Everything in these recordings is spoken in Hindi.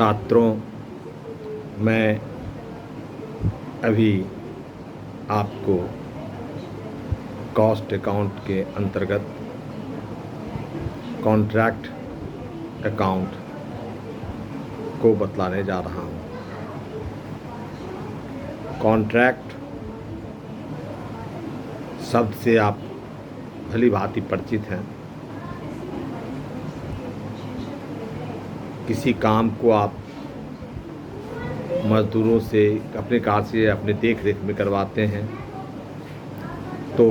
छात्रों, मैं अभी आपको कॉस्ट अकाउंट के अंतर्गत कॉन्ट्रैक्ट अकाउंट को बतलाने जा रहा हूँ। कॉन्ट्रैक्ट शब्द से आप भली भांति परिचित हैं। किसी काम को आप मज़दूरों से अपने कार से अपने देख रेख में करवाते हैं, तो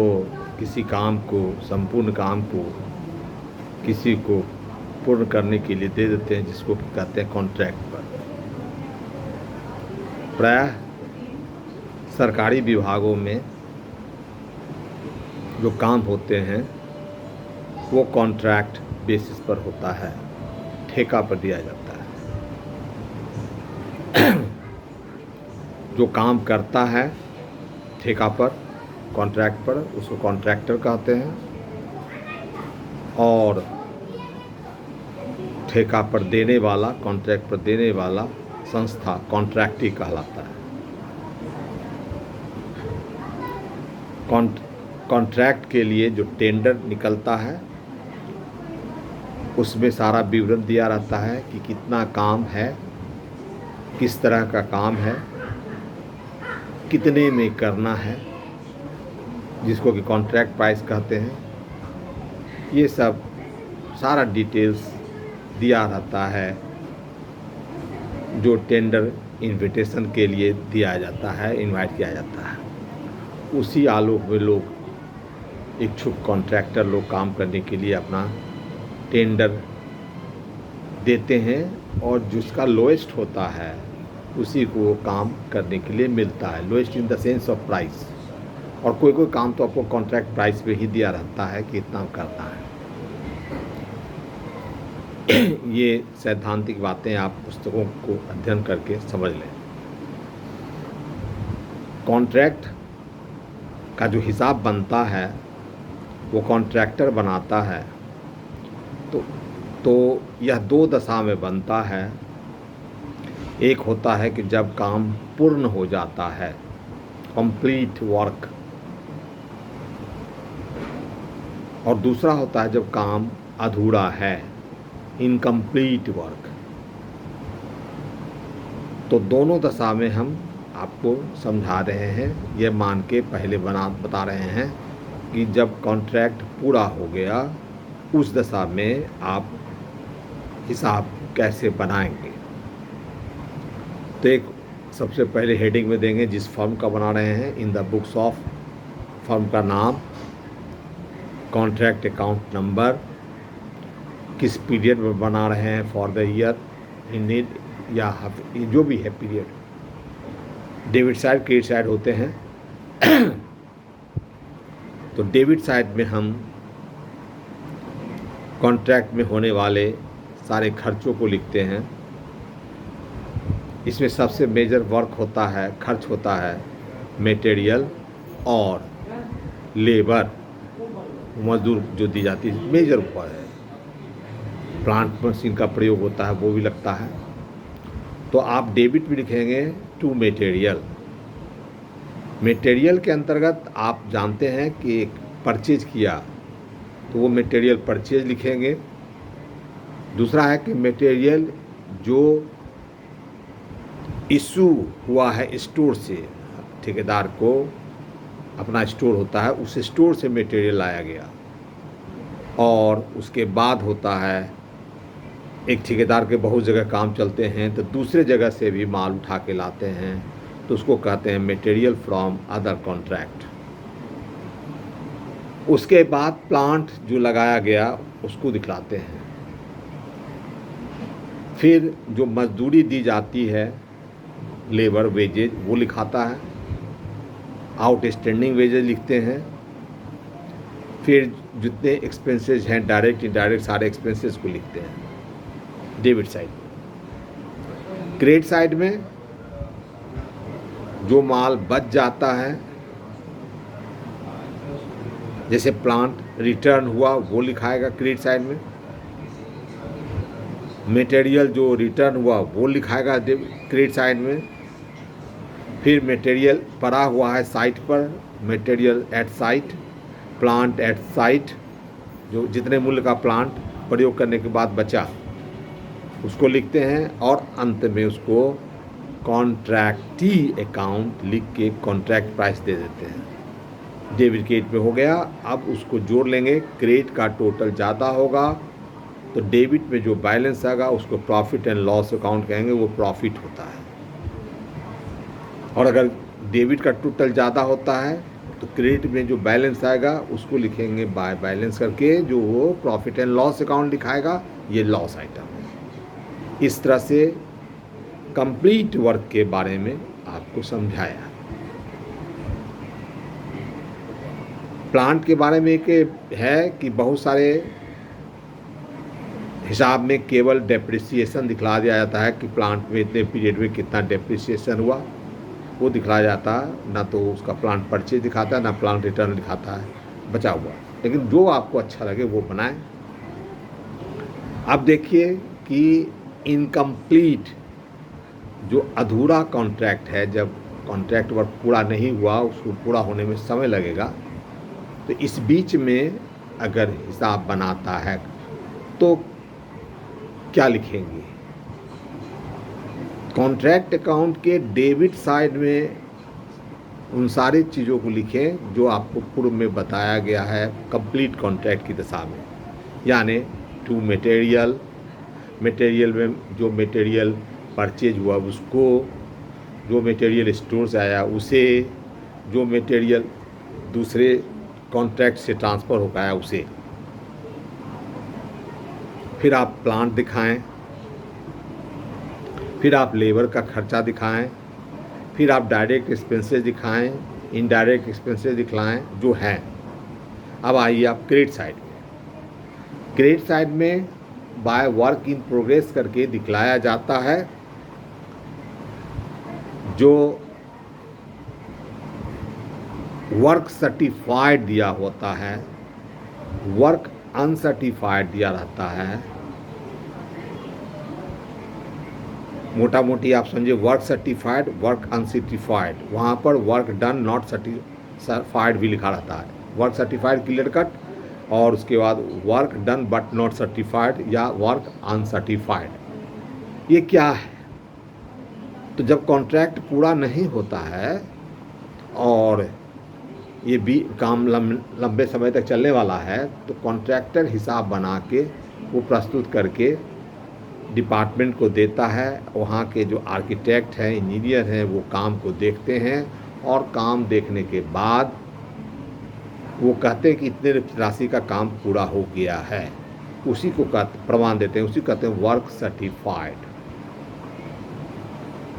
किसी काम को, संपूर्ण काम को किसी को पूर्ण करने के लिए दे देते हैं, जिसको कहते हैं कॉन्ट्रैक्ट पर। प्रायः सरकारी विभागों में जो काम होते हैं वो कॉन्ट्रैक्ट बेसिस पर होता है, ठेका पर दिया जाता है। जो काम करता है ठेका पर, कॉन्ट्रैक्ट पर, उसको कॉन्ट्रैक्टर कहते हैं, और ठेका पर देने वाला, कॉन्ट्रैक्ट पर देने वाला संस्था कॉन्ट्रैक्टी कहलाता है। कॉन्ट्रैक्ट के लिए जो टेंडर निकलता है उसमें सारा विवरण दिया रहता है कि कितना काम है, किस तरह का काम है, कितने में करना है, जिसको कि कॉन्ट्रैक्ट प्राइस कहते हैं। ये सब सारा डिटेल्स दिया रहता है जो टेंडर इन्विटेशन के लिए दिया जाता है, इनवाइट किया जाता है। उसी आलोक में लोग, इच्छुक कॉन्ट्रैक्टर लोग काम करने के लिए अपना टेंडर देते हैं, और जिसका लोएस्ट होता है उसी को वो काम करने के लिए मिलता है। Lowest in the sense of price. और कोई कोई काम तो आपको कॉन्ट्रैक्ट प्राइस पे ही दिया रहता है कि इतना करना है। ये सैद्धांतिक बातें आप पुस्तकों को अध्ययन करके समझ लें। कॉन्ट्रैक्ट का जो हिसाब बनता है वो कॉन्ट्रैक्टर बनाता है। तो यह दो दशा में बनता है। एक होता है कि जब काम पूर्ण हो जाता है, कंप्लीट वर्क, और दूसरा होता है जब काम अधूरा है, इनकम्प्लीट वर्क। तो दोनों दशा में हम आपको समझा रहे हैं, ये मान के पहले बता रहे हैं कि जब कॉन्ट्रैक्ट पूरा हो गया उस दशा में आप हिसाब कैसे बनाएंगे। तो एक सबसे पहले हेडिंग में देंगे जिस फर्म का बना रहे हैं, in the books of, firm का नाम, कॉन्ट्रैक्ट अकाउंट नंबर, किस पीरियड में बना रहे हैं, for the year, in it, या जो भी है period. Debit side, credit side होते हैं। तो डेबिट साइड में हम कॉन्ट्रैक्ट में होने वाले सारे खर्चों को लिखते हैं। इसमें सबसे मेजर वर्क होता है, खर्च होता है मटेरियल और लेबर, मजदूर जो दी जाती है, मेजर ऊपर है। प्लांट मशीन का प्रयोग होता है, वो भी लगता है। तो आप डेबिट भी लिखेंगे टू मटेरियल। मटेरियल के अंतर्गत आप जानते हैं कि एक परचेज किया तो वो मटेरियल परचेज लिखेंगे। दूसरा है कि मटेरियल जो इशू हुआ है स्टोर से, ठेकेदार को अपना स्टोर होता है, उस स्टोर से मटेरियल लाया गया। और उसके बाद होता है, एक ठेकेदार के बहुत जगह काम चलते हैं तो दूसरे जगह से भी माल उठा के लाते हैं, तो उसको कहते हैं मटेरियल फ्रॉम अदर कॉन्ट्रैक्ट। उसके बाद प्लांट जो लगाया गया उसको दिखलाते हैं। फिर जो मजदूरी दी जाती है, लेबर वेजेज, वो लिखाता है। आउटस्टैंडिंग वेजेज लिखते हैं। फिर जितने एक्सपेंसेस हैं, डायरेक्ट इनडायरेक्ट, सारे एक्सपेंसेस को लिखते हैं डेबिट साइड। क्रेडिट साइड में जो माल बच जाता है, जैसे प्लांट रिटर्न हुआ, वो लिखाएगा क्रेडिट साइड में। मटेरियल जो रिटर्न हुआ वो लिखाएगा क्रेडिट साइड में। फिर मटेरियल पड़ा हुआ है साइट पर, material at site, plant at site, जो जितने मूल्य का प्लांट प्रयोग करने के बाद बचा उसको लिखते हैं, और अंत में उसको कॉन्ट्रैक्टी अकाउंट लिख के कॉन्ट्रैक्ट प्राइस दे देते हैं। डेबिट क्रेडिट में हो गया। अब उसको जोड़ लेंगे, क्रेडिट का टोटल ज़्यादा होगा तो डेबिट में जो बैलेंस आएगा उसको प्रॉफिट एंड लॉस अकाउंट कहेंगे, वो प्रॉफिट होता है। और अगर डेबिट का टोटल ज़्यादा होता है तो क्रेडिट में जो बैलेंस आएगा उसको लिखेंगे बाय बैलेंस करके, जो वो प्रॉफिट एंड लॉस अकाउंट दिखाएगा, ये लॉस आइटम है। इस तरह से कंप्लीट वर्क के बारे में आपको समझाया। प्लांट के बारे में एक है कि बहुत सारे हिसाब में केवल डेप्रिसिएशन दिखला दिया जाता है कि प्लांट में इतने पीरियड में कितना डेप्रिसिएशन हुआ, वो दिखलाया जाता है। ना तो उसका प्लांट परचेज दिखाता है, ना प्लांट रिटर्न दिखाता है बचा हुआ। लेकिन जो आपको अच्छा लगे वो बनाएं। अब देखिए कि इनकम्प्लीट जो अधूरा कॉन्ट्रैक्ट है, जब कॉन्ट्रैक्ट वर्क पूरा नहीं हुआ, उसको पूरा होने में समय लगेगा, तो इस बीच में अगर हिसाब बनाता है तो क्या लिखेंगे? कॉन्ट्रैक्ट अकाउंट के डेबिट साइड में उन सारी चीज़ों को लिखें जो आपको पूर्व में बताया गया है कंप्लीट कॉन्ट्रैक्ट की दशा में। यानी टू मटेरियल, मटेरियल में जो मटेरियल परचेज हुआ उसको, जो मटेरियल स्टोर से आया उसे, जो मटेरियल दूसरे कॉन्ट्रैक्ट से ट्रांसफ़र होकर आया उसे। फिर आप प्लांट दिखाएं, फिर आप लेबर का खर्चा दिखाएं, फिर आप डायरेक्ट एक्सपेंसेस दिखाएं, इनडायरेक्ट एक्सपेंसेस दिखलाएं जो हैं। अब आइए आप क्रेडिट साइड में। क्रेडिट साइड में बाय वर्क इन प्रोग्रेस करके दिखलाया जाता है जो वर्क सर्टिफाइड दिया होता है, वर्क अनसर्टिफाइड दिया रहता है। मोटा मोटी आप समझिए वर्क सर्टिफाइड, वर्क अनसर्टिफाइड, वहाँ पर वर्क डन नॉट सर्टिफाइड भी लिखा रहता है। वर्क सर्टिफाइड क्लियर कट, और उसके बाद work done but not certified या वर्क अनसर्टिफाइड। ये क्या है? तो जब कॉन्ट्रैक्ट पूरा नहीं होता है और ये भी काम लंबे समय तक चलने वाला है, तो कॉन्ट्रैक्टर हिसाब बना के वो प्रस्तुत करके डिपार्टमेंट को देता है। वहाँ के जो आर्किटेक्ट हैं, इंजीनियर हैं, वो काम को देखते हैं, और काम देखने के बाद वो कहते हैं कि इतने राशि का काम पूरा हो गया है, उसी को प्रमाण देते हैं, उसी को कहते हैं वर्क सर्टिफाइड।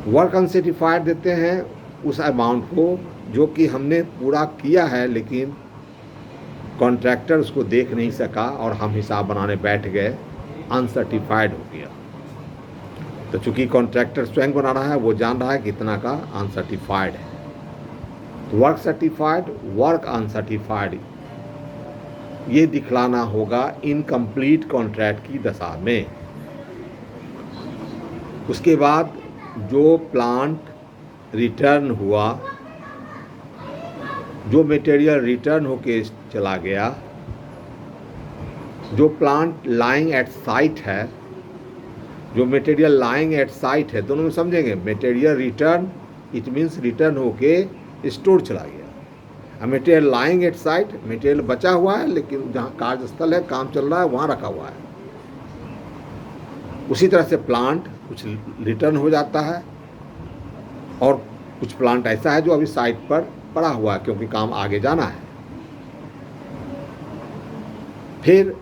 वर्क अनसर्टिफाइड देते हैं उस अमाउंट को जो कि हमने पूरा किया है लेकिन कॉन्ट्रैक्टर उसको देख नहीं सका और हम हिसाब बनाने बैठ गए, अनसर्टिफाइड हो गया। तो चूंकि कॉन्ट्रैक्टर स्वयं बना रहा है, वो जान रहा है कितना का अनसर्टिफाइड है। तो वर्क सर्टिफाइड, वर्क अनसर्टिफाइड, ये दिखलाना होगा इनकम्प्लीट कॉन्ट्रैक्ट की दशा में। उसके बाद जो प्लांट रिटर्न हुआ, जो मटेरियल रिटर्न होके चला गया, जो प्लांट लाइंग एट साइट है, जो मटेरियल लाइंग एट साइट है, दोनों में समझेंगे। Material return it means return होके स्टोर चला गया। Material lying at site, material बचा हुआ है लेकिन जहाँ कार्यस्थल है, काम चल रहा है, वहाँ रखा हुआ है। उसी तरह से प्लांट कुछ रिटर्न हो जाता है और कुछ प्लांट ऐसा है जो अभी साइट पर पड़ा हुआ है क्योंकि काम आगे जाना है। फिर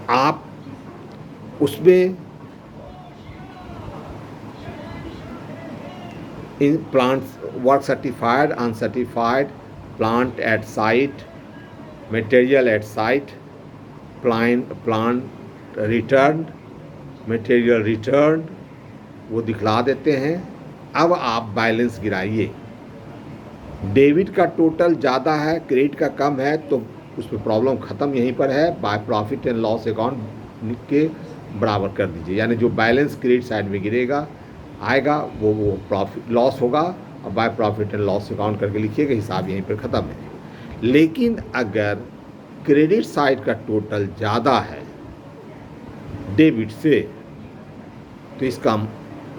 आप उसमें in plants work certified, uncertified, plant at site, material at site, plant return, material return, वो दिखला देते हैं। अब आप बैलेंस गिराइए। डेबिट का टोटल ज़्यादा है, क्रेडिट का कम है, तो उसमें प्रॉब्लम ख़त्म यहीं पर है। By profit and loss account के बराबर कर दीजिए, यानी जो बैलेंस क्रेडिट साइड में गिरेगा आएगा वो प्रॉफिट लॉस होगा, और by profit and loss account करके लिखिएगा, हिसाब यहीं पर ख़त्म है। लेकिन अगर क्रेडिट साइड का टोटल ज़्यादा है डेबिट से, तो इसका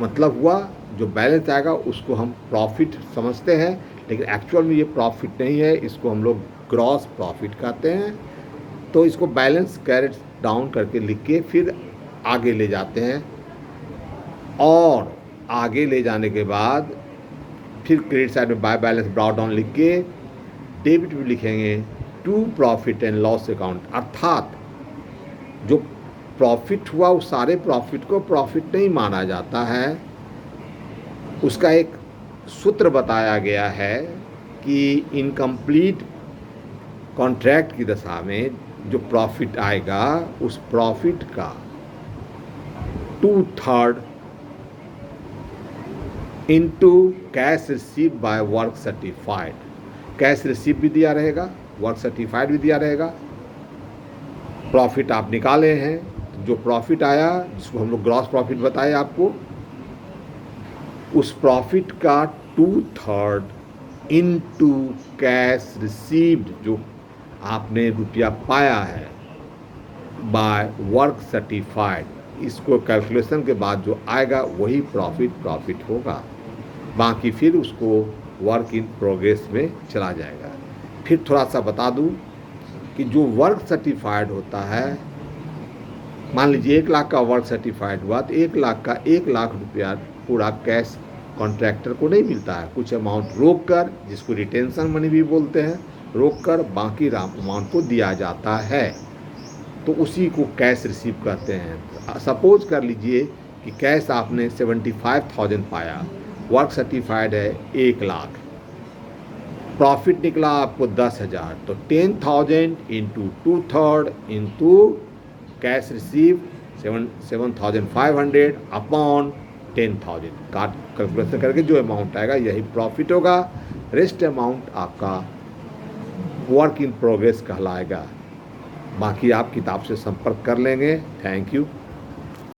मतलब हुआ जो बैलेंस आएगा उसको हम प्रॉफिट समझते हैं, लेकिन एक्चुअल में ये प्रॉफिट नहीं है, इसको हम लोग ग्रॉस प्रॉफिट कहते हैं। तो इसको बैलेंस कैरेट डाउन करके लिख के फिर आगे ले जाते हैं, और आगे ले जाने के बाद फिर क्रेडिट साइड में बाय बैलेंस ब्रॉट डाउन लिख के डेबिट भी लिखेंगे to profit and loss account, अर्थात जो प्रॉफिट हुआ उस सारे प्रॉफिट को प्रॉफिट नहीं माना जाता है। उसका एक सूत्र बताया गया है कि इनकम्प्लीट कॉन्ट्रैक्ट की दशा में जो प्रॉफिट आएगा उस प्रॉफिट का 2/3 into cash receive by work certified. Cash receive भी दिया रहेगा, वर्क सर्टिफाइड भी दिया रहेगा। प्रॉफिट आप निकाले हैं, तो जो प्रॉफिट आया जिसको हम लोग ग्रॉस प्रॉफिट बताए आपको, उस प्रॉफिट का 2/3 इनटू कैश रिसीव्ड, जो आपने रुपया पाया है बाय वर्क सर्टिफाइड, इसको कैलकुलेशन के बाद जो आएगा वही प्रॉफिट होगा। बाकी फिर उसको वर्क इन प्रोग्रेस में चला जाएगा। फिर थोड़ा सा बता दूं कि जो वर्क सर्टिफाइड होता है, मान लीजिए 1 लाख का वर्क सर्टिफाइड हुआ, तो 1 लाख का 1 लाख रुपया पूरा कैश कॉन्ट्रैक्टर को नहीं मिलता है, कुछ अमाउंट रोक कर, जिसको रिटेंशन मनी भी बोलते हैं, रोक कर बाकी अमाउंट को दिया जाता है, तो उसी को कैश रिसीव करते हैं। सपोज कर लीजिए कि कैश आपने 75,000 पाया, वर्क सर्टिफाइड है 1 लाख, प्रॉफिट निकला आपको 10,000, तो 10,000 into 2/3 into cash receive 7,500 upon 10,000 काट कैलकुलेशन करके जो अमाउंट आएगा यही प्रॉफिट होगा। रेस्ट अमाउंट आपका वर्क इन प्रोग्रेस कहलाएगा। बाकी आप किताब से संपर्क कर लेंगे। Thank you.